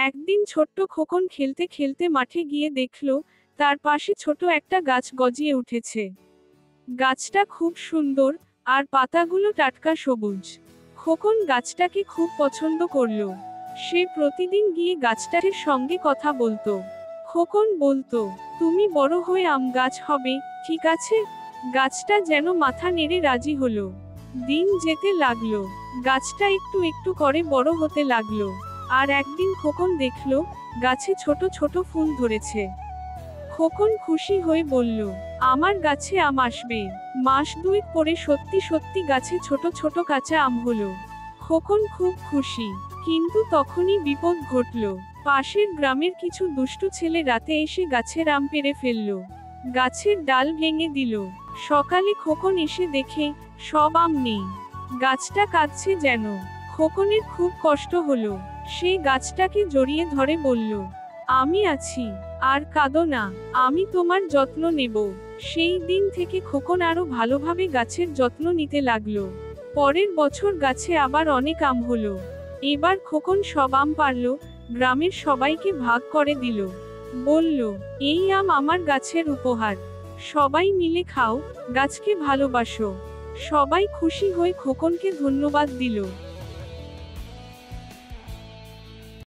একদিন ছোট্ট খোকন খেলতে খেলতে মাঠে গিয়ে দেখল তার পাশে ছোট একটা গাছ গজিয়ে উঠেছে। গাছটা খুব সুন্দর, আর পাতাগুলো টাটকা সবুজ। খোকন গাছটাকে খুব পছন্দ করল। সে প্রতিদিন গিয়ে গাছটার সঙ্গে কথা বলতো। খোকন বলতো, তুমি বড় হয়ে আম গাছ হবে, ঠিক আছে? গাছটা যেন মাথা নেড়ে রাজি হলো। দিন যেতে লাগলো, গাছটা একটু একটু করে বড় হতে লাগলো। আর একদিন খোকন দেখল গাছে ছোট ছোট ফুল ধরেছে। খোকন খুশি হয়ে বলল, আমার গাছে আম আসবে। মাস দুই পরে সত্যি সত্যি গাছে ছোট ছোট কাঁচা আম হলো। খোকন খুব খুশি, কিন্তু তখনই বিপদ ঘটল। পাশের গ্রামের কিছু দুষ্টু ছেলে রাতে এসে গাছের আম পেড়ে ফেলল। গাছের ডাল ভেঙে দিল। সকালে খোকন এসে দেখে সব আম নেই। গাছটা কাঁদছে যেন। খোকনের খুব কষ্ট হলো। সে গাছটাকে জড়িয়ে ধরে বলল, আমি আছি, আর কাঁদো না, আমি তোমার যত্ন নেব। সেই দিন থেকে খোকন আরো ভালোভাবে গাছের যত্ন নিতে লাগলো। পরের বছর গাছে আবার অনেক আম হলো। এবার খোকন সব আম পারল, গ্রামের সবাইকে ভাগ করে দিল। বলল, এই আম আমার গাছের উপহার। সবাই মিলে খাও, গাছকে ভালোবাসো। সবাই খুশি হয়ে খোকনকে ধন্যবাদ দিল।